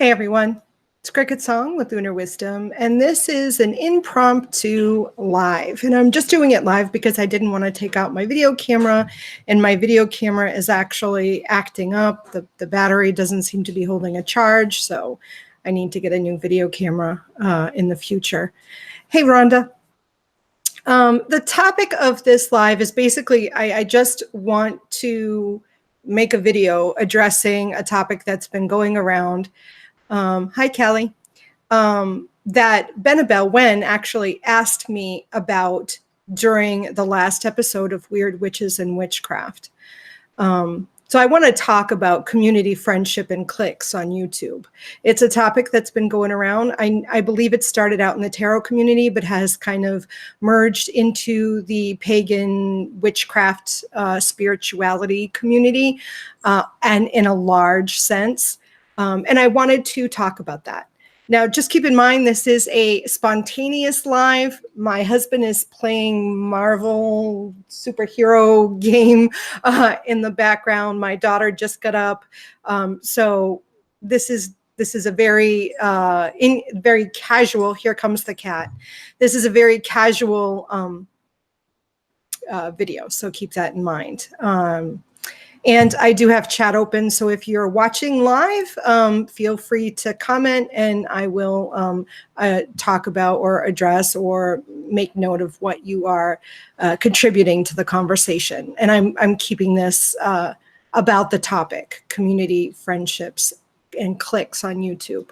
Hey everyone, it's CricketSong with Lunar Wisdom, and this is an impromptu live. And I'm just doing it live because I didn't want to take out my video camera, and my video camera is actually acting up. The battery doesn't seem to be holding a charge, so I need to get a new video camera in the future. Hey Rhonda. The topic of this live is basically I just want to make a video addressing a topic that's been going around. Hi, Kelly. That Benabel Wen actually asked me about during the last episode of Weird Witches and Witchcraft. So I want to talk about community friendship and cliques on YouTube. It's a topic that's been going around. I believe it started out in the tarot community, but has kind of merged into the pagan witchcraft spirituality community, and in a large sense. And I wanted to talk about that. Now, just keep in mind, this is a spontaneous live. My husband is playing Marvel superhero game in the background. My daughter just got up. So this is a very, very casual, here comes the cat. This is a very casual video, so keep that in mind. And I do have chat open, so if you're watching live, feel free to comment, and I will talk about or address or make note of what you are contributing to the conversation. And I'm keeping this about the topic, community friendships and cliques on YouTube.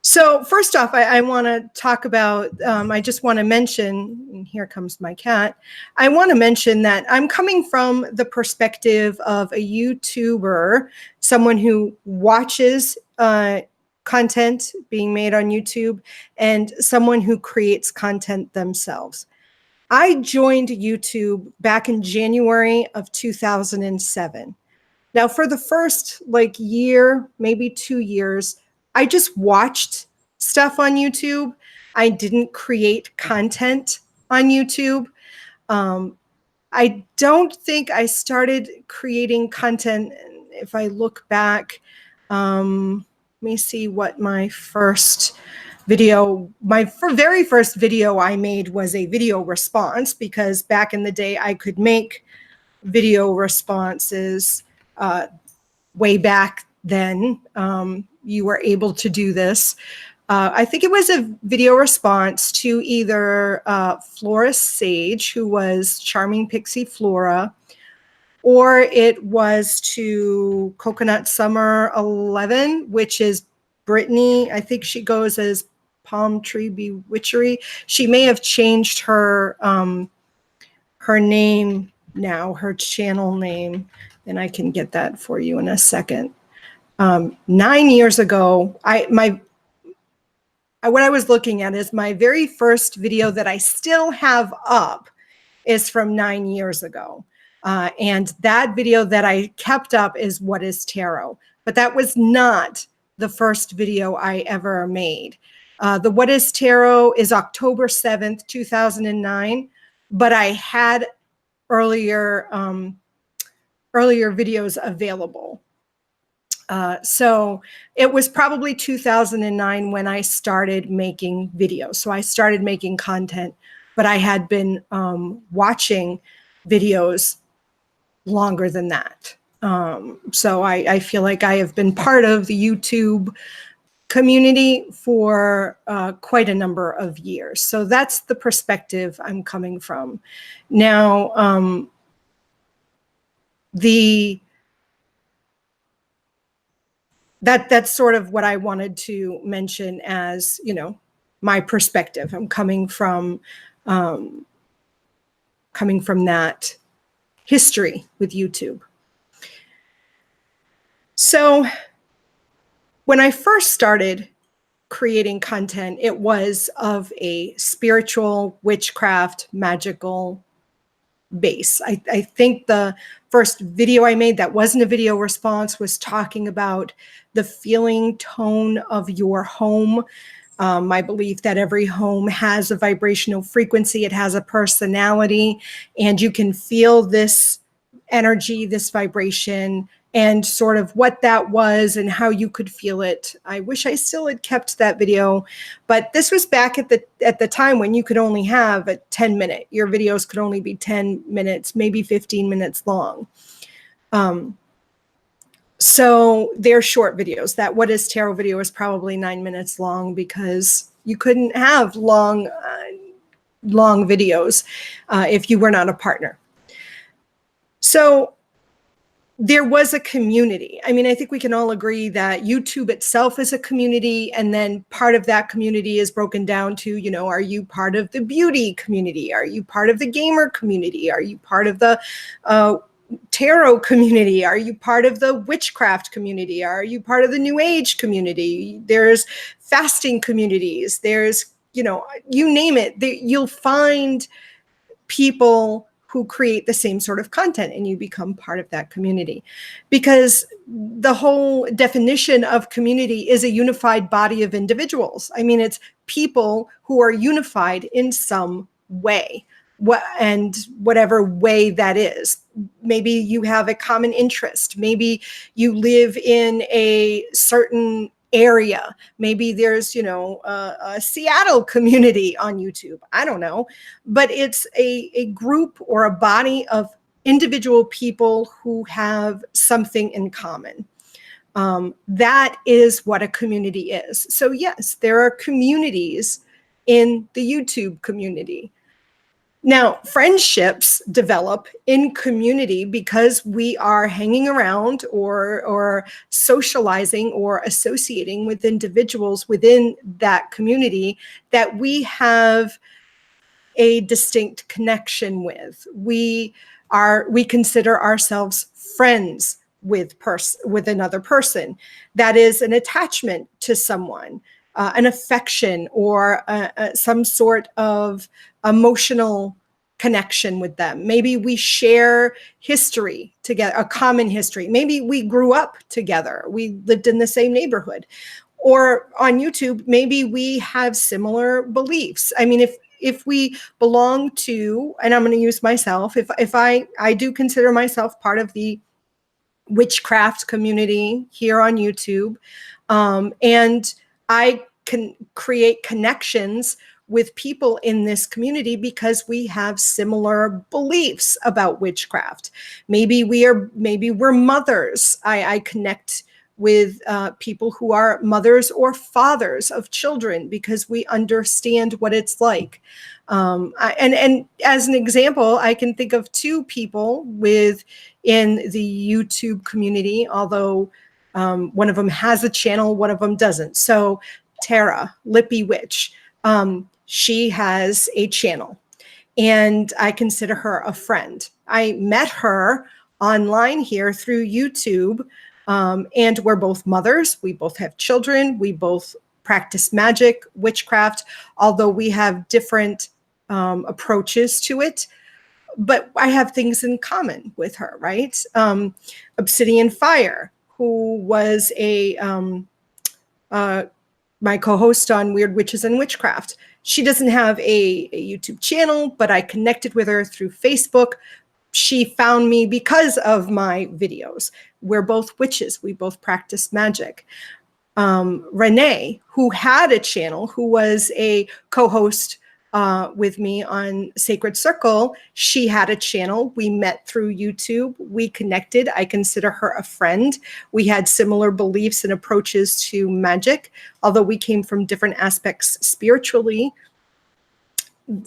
So first off, I want to talk about, I just want to mention, and here comes my cat, I want to mention that I'm coming from the perspective of a YouTuber, someone who watches content being made on YouTube, and someone who creates content themselves. I joined YouTube back in January of 2007. Now for the first year, maybe 2 years, I just watched stuff on YouTube. I didn't create content on YouTube. I don't think I started creating content. If I look back, let me see what my first video, very first video I made was a video response, because back in the day I could make video responses way back then. You were able to do this. I think it was a video response to either Florist Sage, who was Charming Pixie Flora, or it was to Coconut Summer 11, which is Brittany. I think she goes as Palm Tree Bewitchery. She may have changed her her name now, her channel name, and I can get that for you in a second. 9 years ago, what I was looking at is my very first video that I still have up is from 9 years ago. And that video that I kept up is What is Tarot? But that was not the first video I ever made. The What is Tarot is October 7th, 2009, but I had earlier videos available. So it was probably 2009 when I started making videos. So I started making content, but I had been watching videos longer than that. So I feel like I have been part of the YouTube community for quite a number of years. So that's the perspective I'm coming from. Now, that's sort of what I wanted to mention as, my perspective. I'm coming from that history with YouTube. So when I first started creating content, it was of a spiritual, witchcraft, magical base. I think the first video I made that wasn't a video response was talking about the feeling tone of your home. I believe that every home has a vibrational frequency. It has a personality, and you can feel this energy, this vibration and sort of what that was and how you could feel it. I wish I still had kept that video, but this was back at the time when you could only have a 10-minute. Your videos could only be 10 minutes, maybe 15 minutes long. So they're short videos. That What is Tarot video is probably 9 minutes long because you couldn't have long videos if you were not a partner. So there was a community. I mean, I think we can all agree that YouTube itself is a community, and then part of that community is broken down to, you know, are you part of the beauty community? Are you part of the gamer community? Are you part of the tarot community? Are you part of the witchcraft community? Are you part of the New Age community? There's fasting communities. There's, you know, you name it. You'll find people who create the same sort of content, and you become part of that community, because the whole definition of community is a unified body of individuals. I mean, it's people who are unified in some way, and whatever way that is. Maybe you have a common interest. Maybe you live in a certain area. Maybe there's, you know, a Seattle community on YouTube. I don't know, but it's a group or a body of individual people who have something in common. That is what a community is. So yes, there are communities in the YouTube community. Now, friendships develop in community because we are hanging around or socializing or associating with individuals within that community that we have a distinct connection with. We consider ourselves friends with another person. That is an attachment to someone, an affection, or some sort of emotional connection with them. Maybe we share history together, a common history. Maybe we grew up together. We lived in the same neighborhood. Or on YouTube, maybe we have similar beliefs. I mean, if we belong to, and I'm going to use myself, if I do consider myself part of the witchcraft community here on YouTube, and I can create connections with people in this community because we have similar beliefs about witchcraft. Maybe we're mothers. I connect with people who are mothers or fathers of children because we understand what it's like. And as an example, I can think of two people in the YouTube community, although one of them has a channel, one of them doesn't. So Tara, Lippy Witch, she has a channel, and I consider her a friend. I met her online here through YouTube, and we're both mothers. We both have children. We both practice magic, witchcraft, although we have different approaches to it. But I have things in common with her, right? Obsidian Fire, who was my co-host on Weird Witches and Witchcraft. She doesn't have a YouTube channel, but I connected with her through Facebook. She found me because of my videos. We're both witches. We both practice magic. Renee, who had a channel, who was a co-host with me on Sacred Circle, she had a channel. We met through YouTube. We connected. I consider her a friend. We had similar beliefs and approaches to magic, although we came from different aspects spiritually.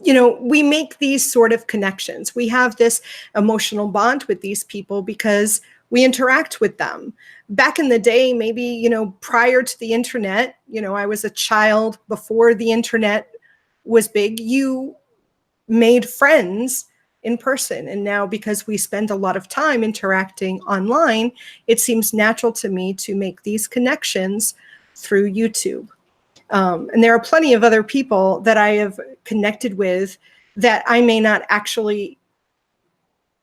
You know, we make these sort of connections. We have this emotional bond with these people because we interact with them. Back in the day, maybe, you know, prior to the internet, you know, I was a child before the internet was big. You made friends in person. And now, because we spend a lot of time interacting online, it seems natural to me to make these connections through YouTube. And there are plenty of other people that I have connected with that I may not actually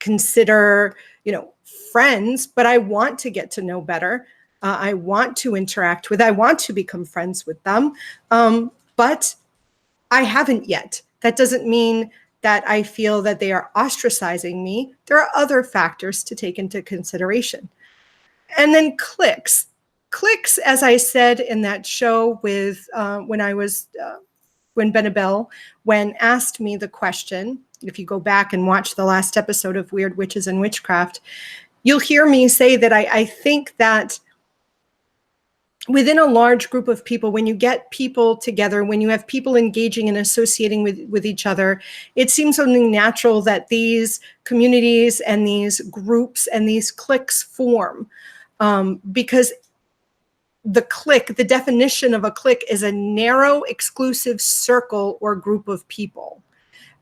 consider, you know, friends, but I want to get to know better. I want to interact with, I want to become friends with them. But I haven't yet. That doesn't mean that I feel that they are ostracizing me. There are other factors to take into consideration. And then cliques. Cliques, as I said in that show with when Benabel, when asked me the question, if you go back and watch the last episode of Weird Witches and Witchcraft, you'll hear me say that I think that within a large group of people, when you get people together, when you have people engaging and associating with each other, it seems only natural that these communities and these groups and these cliques form, because the clique, the definition of a clique is a narrow, exclusive circle or group of people.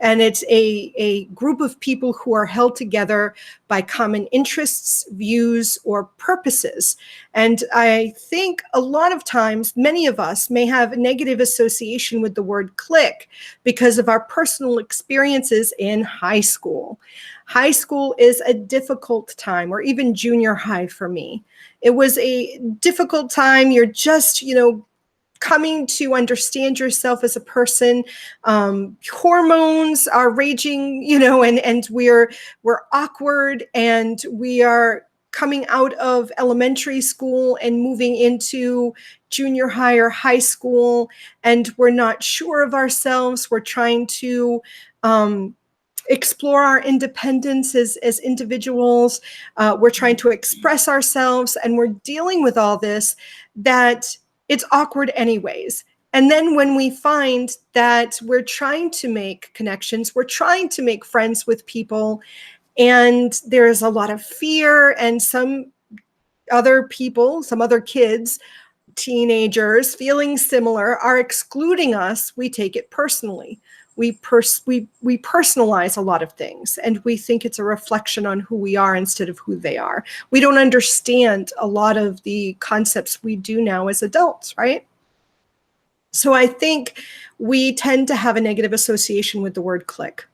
And it's a group of people who are held together by common interests, views, or purposes. And I think a lot of times, many of us may have a negative association with the word clique because of our personal experiences in high school. High school is a difficult time, or even junior high for me. It was a difficult time. You're just, coming to understand yourself as a person. Hormones are raging, and we're awkward, and we are coming out of elementary school and moving into junior high or high school, and we're not sure of ourselves. We're trying to explore our independence as individuals. We're trying to express ourselves, and we're dealing with all this that it's awkward anyways. And then when we find that we're trying to make connections, we're trying to make friends with people, and there's a lot of fear, and some other people, some other kids, teenagers feeling similar are excluding us, we take it personally. We personalize a lot of things, and we think it's a reflection on who we are instead of who they are. We don't understand a lot of the concepts we do now as adults, right? So I think we tend to have a negative association with the word clique.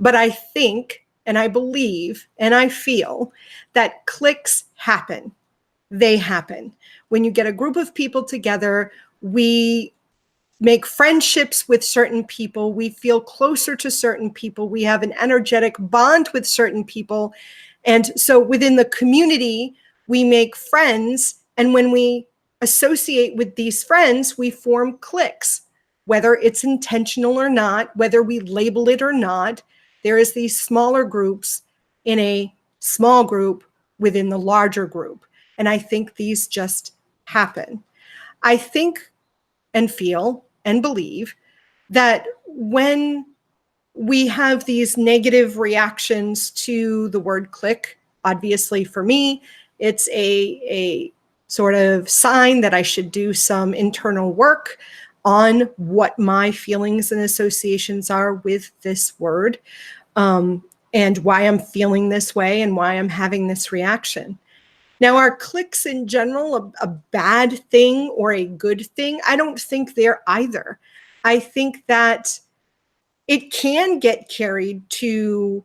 But I think, and I believe, and I feel that cliques happen. They happen. When you get a group of people together, we make friendships with certain people. We feel closer to certain people. We have an energetic bond with certain people. And so within the community, we make friends. And when we associate with these friends, we form cliques, whether it's intentional or not, whether we label it or not. There is these smaller groups in a small group within the larger group. And I think these just happen. I think and feel and believe that when we have these negative reactions to the word clique, obviously for me, it's a sort of sign that I should do some internal work on what my feelings and associations are with this word, and why I'm feeling this way and why I'm having this reaction. Now, are cliques in general a bad thing or a good thing? I don't think they're either. I think that it can get carried to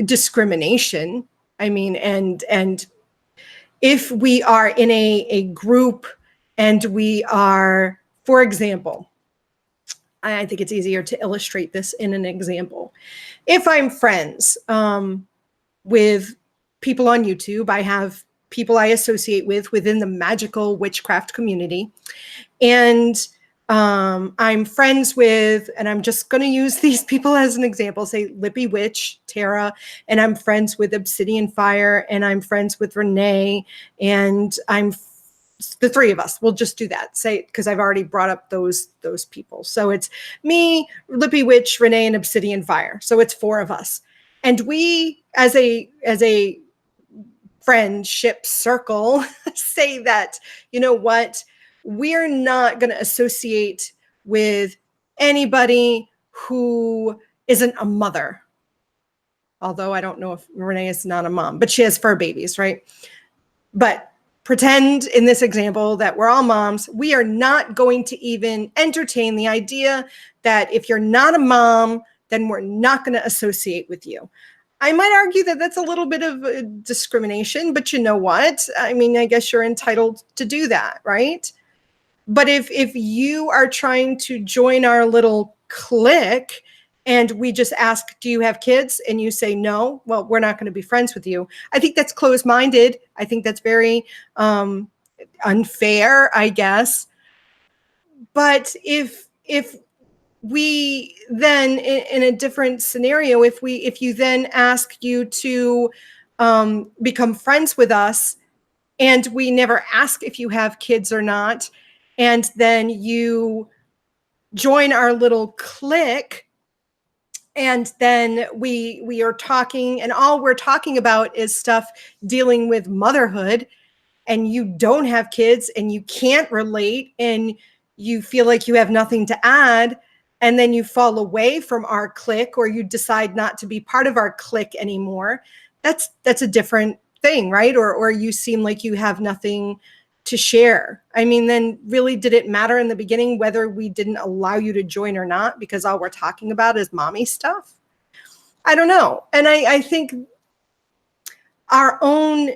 discrimination. I mean, and if we are in a group and we are, for example, I think it's easier to illustrate this in an example. If I'm friends with people on YouTube, I have people I associate with within the magical witchcraft community. And I'm friends with, and I'm just going to use these people as an example, say Lippy Witch, Tara, and I'm friends with Obsidian Fire, and I'm friends with Renee, and the three of us. We'll just do that, say, because I've already brought up those people. So it's me, Lippy Witch, Renee, and Obsidian Fire. So it's four of us. And we, as a friendship circle, say that, you know what, we're not going to associate with anybody who isn't a mother. Although I don't know if Renee is not a mom, but she has fur babies, right? But pretend in this example that we're all moms. We are not going to even entertain the idea that if you're not a mom, then we're not going to associate with you. I might argue that that's a little bit of discrimination, but you know what? I mean, I guess you're entitled to do that, right? But if you are trying to join our little clique and we just ask, do you have kids? And you say no, well, we're not going to be friends with you. I think that's closed-minded. I think that's very unfair, I guess. But if we then, in a different scenario, if you then ask you to become friends with us, and we never ask if you have kids or not, and then you join our little clique, and then we are talking, and all we're talking about is stuff dealing with motherhood, and you don't have kids and you can't relate, and you feel like you have nothing to add, and then you fall away from our clique, or you decide not to be part of our clique anymore, that's a different thing, right? Or you seem like you have nothing to share. I mean, then really, did it matter in the beginning whether we didn't allow you to join or not, because all we're talking about is mommy stuff? I don't know. And I think our own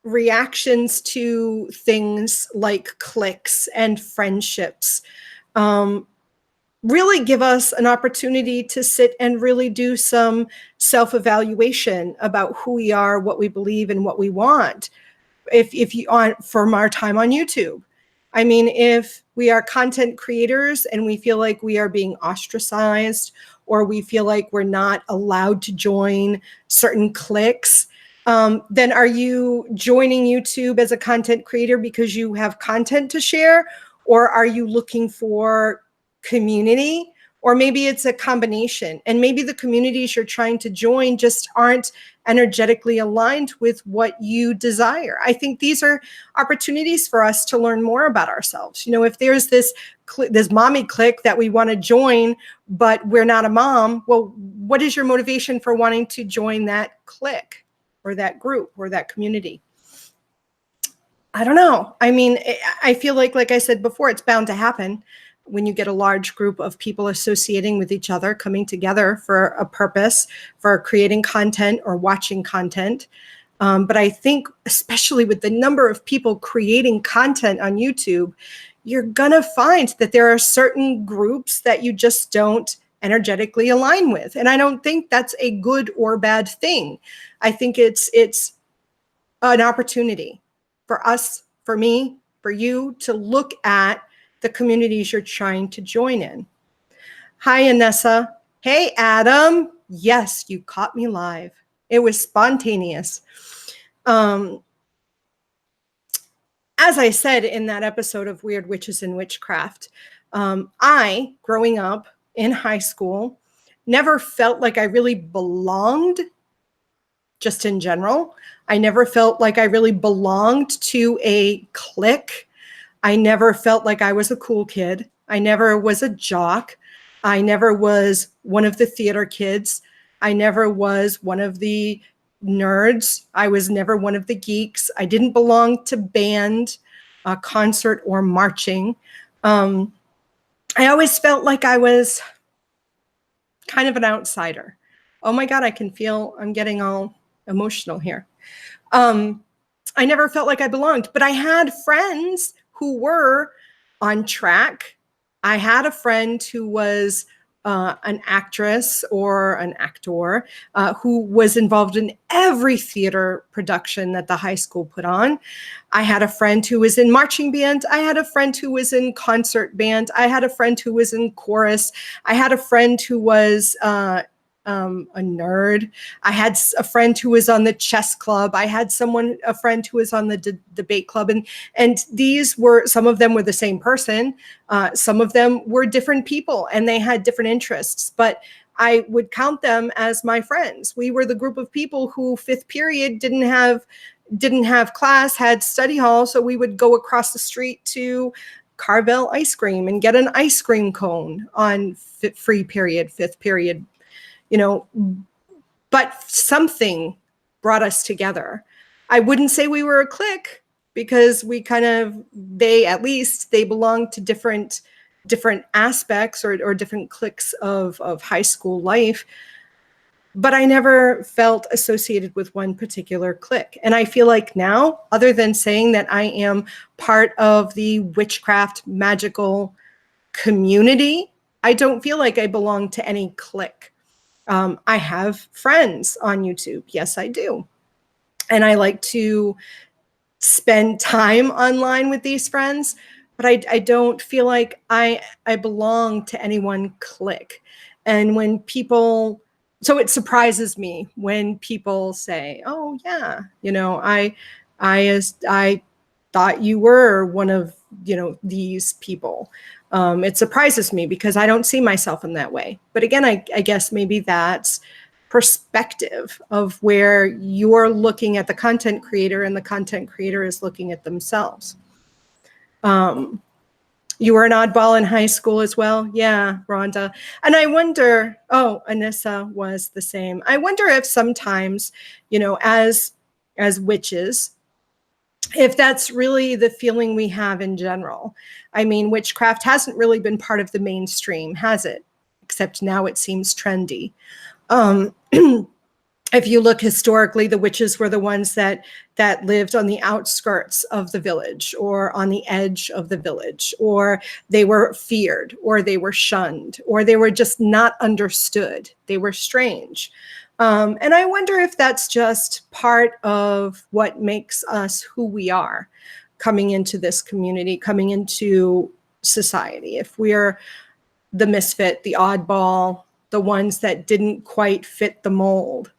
reactions to things like cliques and friendships really give us an opportunity to sit and really do some self-evaluation about who we are, what we believe, and what we want. If you on from our time on YouTube. I mean, if we are content creators and we feel like we are being ostracized, or we feel like we're not allowed to join certain cliques, then are you joining YouTube as a content creator because you have content to share? Or are you looking for community? Or maybe it's a combination, and maybe the communities you're trying to join just aren't energetically aligned with what you desire. I think these are opportunities for us to learn more about ourselves. You know, if there's this mommy clique that we want to join, but we're not a mom, well, what is your motivation for wanting to join that clique or that group or that community? I don't know. I mean, I feel like I said before, it's bound to happen when you get a large group of people associating with each other, coming together for a purpose, for creating content or watching content. But I think, especially with the number of people creating content on YouTube, you're going to find that there are certain groups that you just don't energetically align with. And I don't think that's a good or bad thing. I think it's an opportunity for us, for me, for you to look at the communities you're trying to join in. Hi, Anessa. Hey, Adam. Yes, you caught me live. It was spontaneous. As I said in that episode of Weird Witches and Witchcraft, I, growing up in high school, never felt like I really belonged, just in general. I never felt like I really belonged to a clique. I never felt like I was a cool kid. I never was a jock. I never was one of the theater kids. I never was one of the nerds. I was never one of the geeks. I didn't belong to band, concert, or marching. I always felt like I was kind of an outsider. Oh my God, I can feel I'm getting all emotional here. I never felt like I belonged, but I had friends who were on track. I had a friend who was an actress or an actor who was involved in every theater production that the high school put on. I had a friend who was in marching band. I had a friend who was in concert band. I had a friend who was in chorus. I had a friend who was a nerd. I had a friend who was on the chess club. I had a friend who was on the debate club. And these were, some of them were the same person. Some of them were different people and they had different interests, but I would count them as my friends. We were the group of people who fifth period didn't have class, had study hall. So we would go across the street to Carvel ice cream and get an ice cream cone on free period, fifth period, you know, but something brought us together. I wouldn't say we were a clique because we they belonged to different aspects or different cliques of high school life. But I never felt associated with one particular clique. And I feel like now, other than saying that I am part of the witchcraft magical community, I don't feel like I belong to any clique. I have friends on YouTube. Yes, I do. And I like to spend time online with these friends, but I don't feel like I belong to any one clique. And when people, so it surprises me when people say, "Oh yeah, I thought you were one of these people." It surprises me because I don't see myself in that way. But again, I guess maybe that's perspective of where you're looking at the content creator and the content creator is looking at themselves. You were an oddball in high school as well. Yeah, Rhonda. And I wonder, oh, Anissa was the same. I wonder if sometimes, as witches, if that's really the feeling we have in general. I mean, witchcraft hasn't really been part of the mainstream, has it? Except now it seems trendy. If you look historically, the witches were the ones that lived on the outskirts of the village or on the edge of the village, or they were feared, or they were shunned, or they were just not understood. They were strange. And I wonder if that's just part of what makes us who we are coming into this community, coming into society. If we're the misfit, the oddball, the ones that didn't quite fit the mold,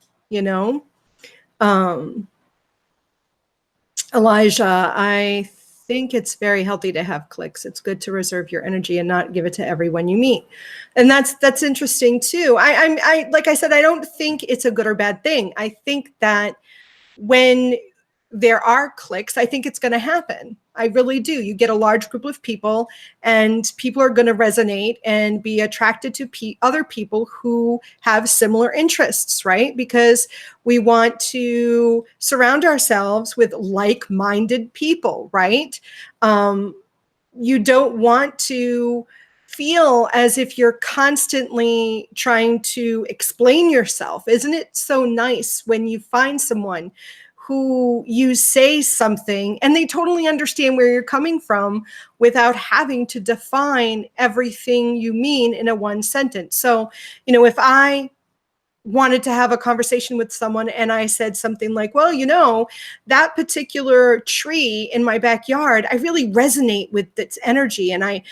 Elijah, I think it's very healthy to have cliques. It's good to reserve your energy and not give it to everyone you meet. And that's interesting too. I like I said, I don't think it's a good or bad thing. I think that when there are cliques, I think it's going to happen. I really do. You get a large group of people and people are going to resonate and be attracted to other people who have similar interests, right? Because we want to surround ourselves with like-minded people, right? You don't want to feel as if you're constantly trying to explain yourself. Isn't it so nice when you find someone who you say something and they totally understand where you're coming from without having to define everything you mean in a one sentence? So, if I wanted to have a conversation with someone and I said something like, well, that particular tree in my backyard, I really resonate with its energy, and I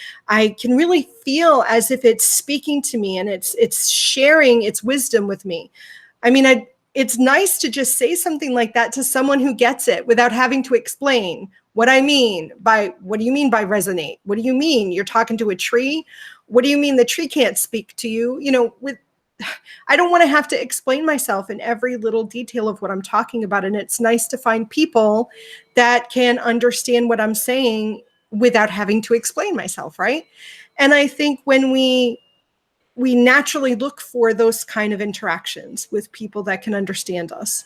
can really feel as if it's speaking to me and it's sharing its wisdom with me. I mean, it's nice to just say something like that to someone who gets it without having to explain what I mean by, what do you mean by resonate? What do you mean? You're talking to a tree? What do you mean the tree can't speak to you? I don't want to have to explain myself in every little detail of what I'm talking about. And it's nice to find people that can understand what I'm saying without having to explain myself, right? And I think when we naturally look for those kind of interactions with people that can understand us.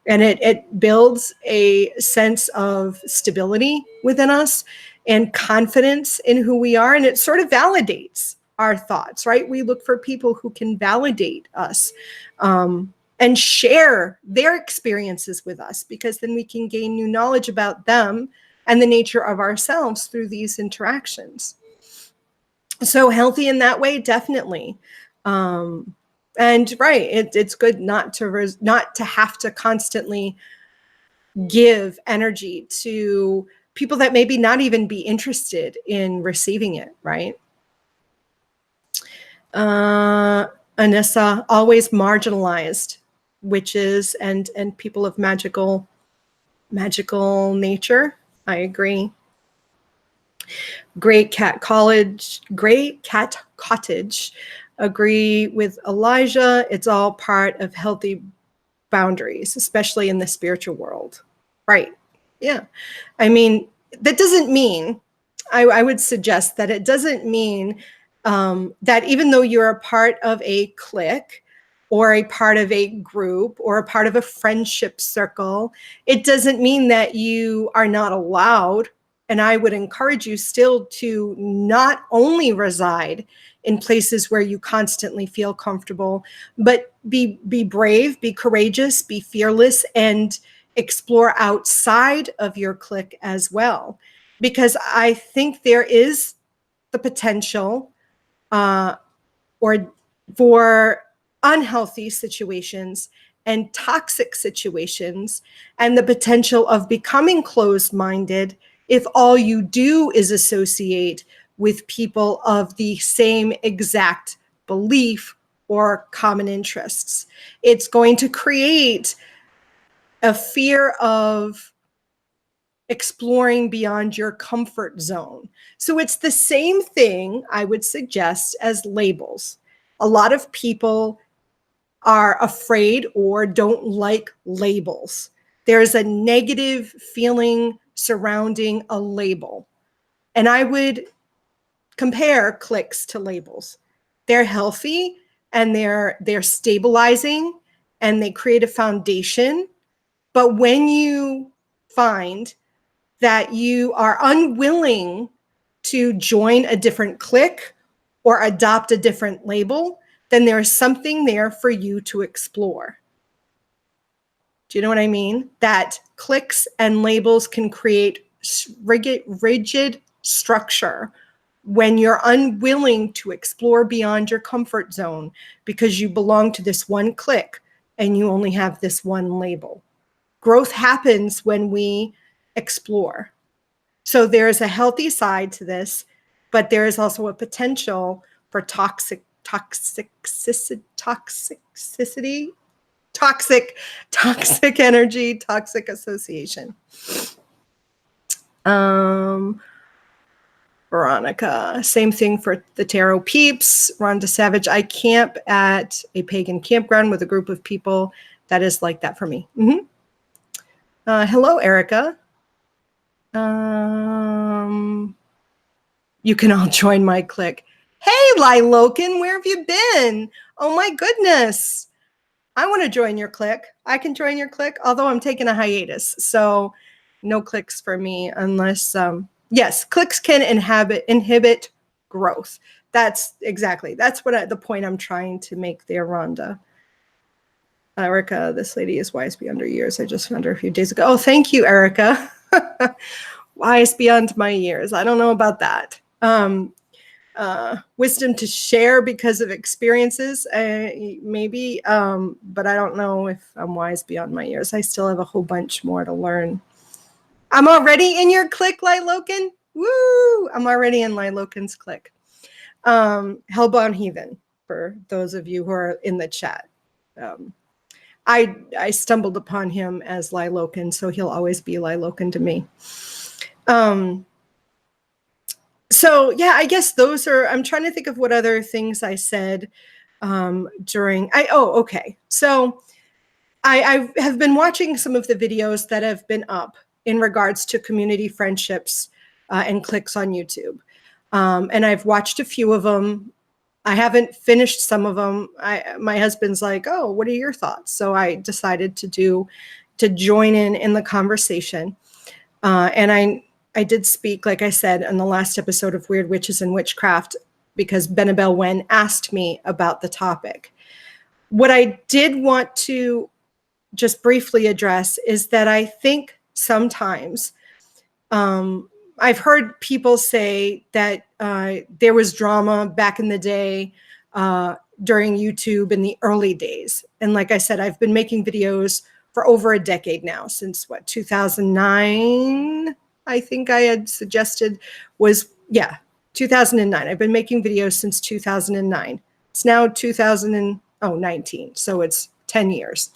And it builds a sense of stability within us and confidence in who we are. And it sort of validates our thoughts, right? We look for people who can validate us and share their experiences with us, because then we can gain new knowledge about them and the nature of ourselves through these interactions. So healthy in that way, definitely. And right, it's good not to have to constantly give energy to people that maybe not even be interested in receiving it, right? Anissa, always marginalized witches and people of magical nature. I agree. Great Cat Cottage. Agree with Elijah. It's all part of healthy boundaries, especially in the spiritual world. Right. Yeah. I mean, that doesn't mean, I would suggest that it doesn't mean that even though you're a part of a clique or a part of a group or a part of a friendship circle, it doesn't mean that you are not allowed. And I would encourage you still to not only reside in places where you constantly feel comfortable, but be brave, be courageous, be fearless, and explore outside of your clique as well. Because I think there is the potential or for unhealthy situations and toxic situations, and the potential of becoming closed-minded if all you do is associate with people of the same exact belief or common interests. It's going to create a fear of exploring beyond your comfort zone. So it's the same thing, I would suggest, as labels. A lot of people are afraid or don't like labels. There's a negative feeling surrounding a label. And I would compare cliques to labels. They're healthy and they're stabilizing and they create a foundation. But when you find that you are unwilling to join a different clique or adopt a different label, then there's something there for you to explore. Do you know what I mean? That cliques and labels can create rigid structure when you're unwilling to explore beyond your comfort zone because you belong to this one clique and you only have this one label. Growth happens when we explore. So there is a healthy side to this, but there is also a potential for toxicity, toxic energy, toxic association. Veronica, same thing for the tarot peeps. Rhonda Savage, I camp at a pagan campground with a group of people that is like that for me. Hello, Erica. You can all join my clique. Hey, Lilokin, where have you been? Oh my goodness. I want to join your clique. I can join your clique, although I'm taking a hiatus. So no cliques for me unless, yes, cliques can inhibit growth. That's the point I'm trying to make there, Rhonda. Erica, this lady is wise beyond her years. I just found her a few days ago. Oh, thank you, Erica. Wise beyond my years. I don't know about that. Wisdom to share because of experiences, maybe, but I don't know if I'm wise beyond my years. I still have a whole bunch more to learn. I'm already in your clique, Lilokin. Woo! I'm already in Lilokin's clique. Hellbound Heathen, for those of you who are in the chat. I stumbled upon him as Lilokin, so he'll always be Lilokin to me. So yeah, I guess those are, I'm trying to think of what other things I said okay. So I have been watching some of the videos that have been up in regards to community friendships and cliques on YouTube. And I've watched a few of them. I haven't finished some of them. My husband's like, oh, what are your thoughts? So I decided to join in the conversation. And I did speak, like I said, in the last episode of Weird Witches and Witchcraft, because Benabel Wen asked me about the topic. What I did want to just briefly address is that I think sometimes I've heard people say that there was drama back in the day during YouTube in the early days. And like I said, I've been making videos for over a decade now, since 2009, I think I had suggested was, 2009. I've been making videos since 2009. It's now 2019, so it's 10 years.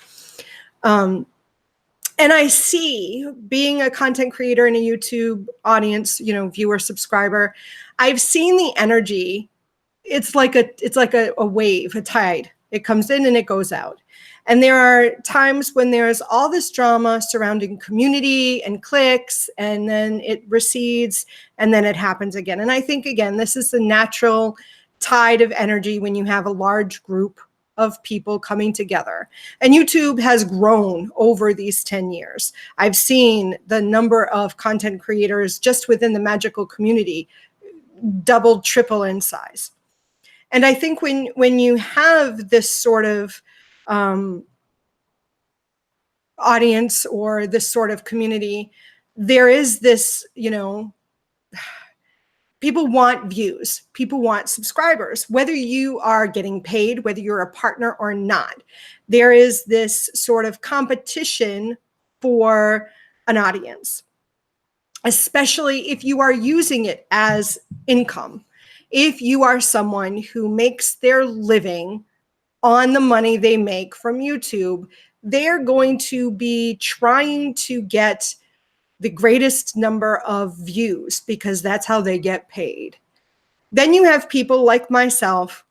And I see, being a content creator in a YouTube audience, viewer, subscriber, I've seen the energy. It's like a wave, a tide. It comes in and it goes out. And there are times when there's all this drama surrounding community and cliques, and then it recedes, and then it happens again. And I think, again, this is the natural tide of energy when you have a large group of people coming together. And YouTube has grown over these 10 years. I've seen the number of content creators just within the magical community double, triple in size. And I think when you have this sort of audience or this sort of community, there is this, People want views. People want subscribers, whether you are getting paid, whether you're a partner or not. There is this sort of competition for an audience, especially if you are using it as income. If you are someone who makes their living on the money they make from YouTube, they're going to be trying to get the greatest number of views because that's how they get paid. Then you have people like myself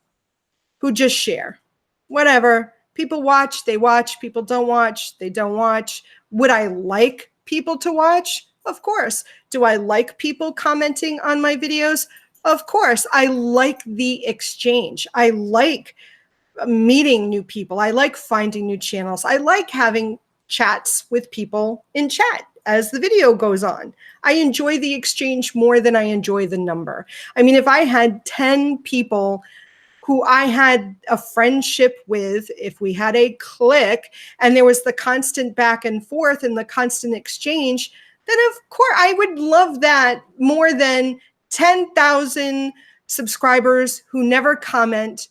who just share. Whatever. People watch, they watch. People don't watch, they don't watch. Would I like people to watch? Of course. Do I like people commenting on my videos? Of course. I like the exchange. I like meeting new people. I like finding new channels. I like having chats with people in chat as the video goes on. I enjoy the exchange more than I enjoy the number. I mean, if I had 10 people who I had a friendship with, if we had a clique and there was the constant back and forth and the constant exchange, then of course I would love that more than 10,000 subscribers who never comment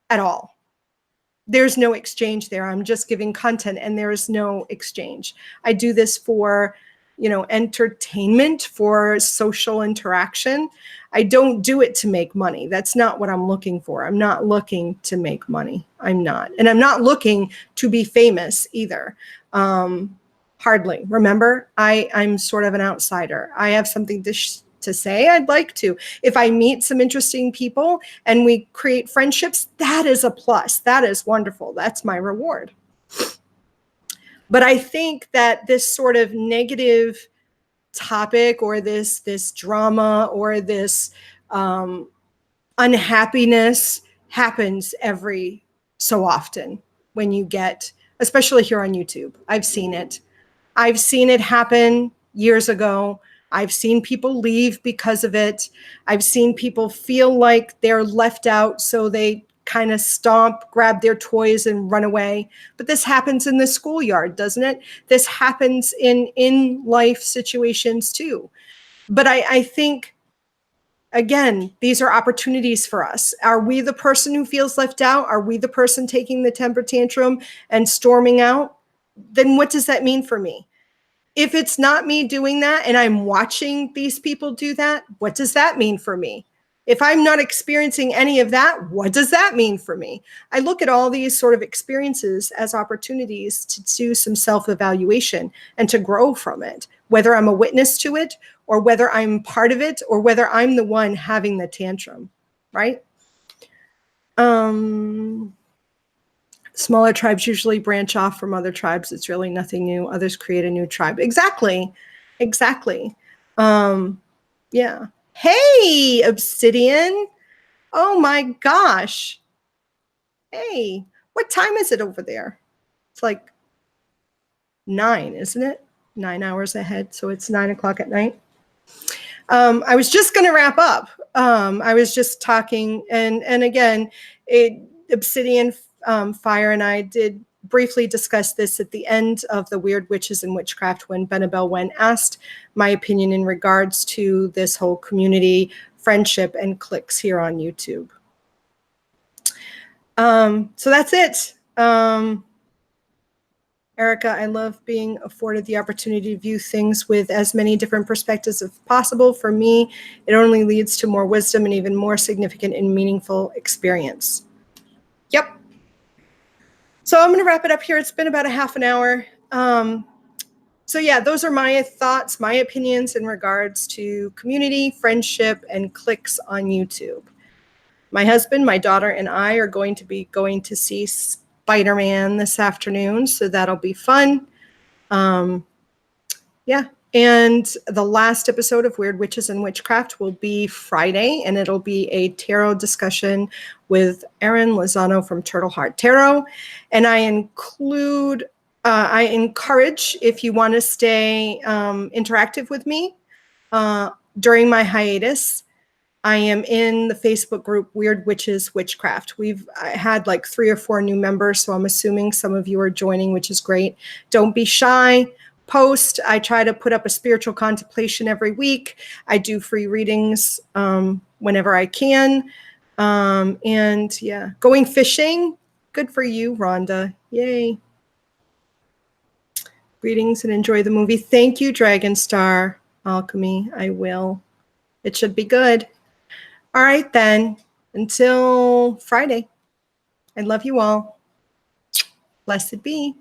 at all. There's no exchange there. I'm just giving content and there is no exchange. I do this for, entertainment, for social interaction. I don't do it to make money. That's not what I'm looking for. I'm not looking to make money. I'm not. And I'm not looking to be famous either. Hardly. Remember, I'm sort of an outsider. I have something to say. I'd like to. If I meet some interesting people and we create friendships, that is a plus. That is wonderful. That's my reward. But I think that this sort of negative topic or this drama or this unhappiness happens every so often when you get, especially here on YouTube. I've seen it. I've seen it happen years ago. I've seen people leave because of it. I've seen people feel like they're left out, so they kind of stomp, grab their toys and run away. But this happens in the schoolyard, doesn't it? This happens in life situations too. But I think, again, these are opportunities for us. Are we the person who feels left out? Are we the person taking the temper tantrum and storming out? Then what does that mean for me? If it's not me doing that and I'm watching these people do that, what does that mean for me? If I'm not experiencing any of that, what does that mean for me? I look at all these sort of experiences as opportunities to do some self-evaluation and to grow from it, whether I'm a witness to it or whether I'm part of it or whether I'm the one having the tantrum, right? Smaller tribes usually branch off from other tribes. It's really nothing new. Others create a new tribe. Exactly. Yeah. Hey, Obsidian. Oh my gosh. Hey, what time is it over there? It's like 9, isn't it? 9 hours ahead. So it's 9 o'clock at night. I was just going to wrap up. I was just talking and again, Obsidian Fire and I did briefly discuss this at the end of the Weird Witches and Witchcraft when Benabel Wen asked my opinion in regards to this whole community, friendship, and cliques here on YouTube. So that's it. Erica, I love being afforded the opportunity to view things with as many different perspectives as possible. For me, it only leads to more wisdom and even more significant and meaningful experience. Yep. So I'm going to wrap it up here. It's been about a half an hour. So yeah, those are my thoughts, my opinions in regards to community, friendship, and cliques on YouTube. My husband, my daughter, and I are going to be going to see Spider-Man this afternoon, so that'll be fun. Yeah, and the last episode of Weird Witches and Witchcraft will be Friday, and it'll be a tarot discussion with Erin Lozano from Turtle Heart Tarot. And I encourage, if you want to stay interactive with me during my hiatus, I am in the Facebook group Weird Witches Witchcraft. We've had like 3 or 4 new members, so I'm assuming some of you are joining, which is great. Don't be shy. post. I try to put up a spiritual contemplation every week. I do free readings whenever I can. And yeah, going fishing. Good for you, Rhonda. Yay. Greetings and enjoy the movie. Thank you, Dragon Star Alchemy. I will. It should be good. All right, then. Until Friday. I love you all. Blessed be.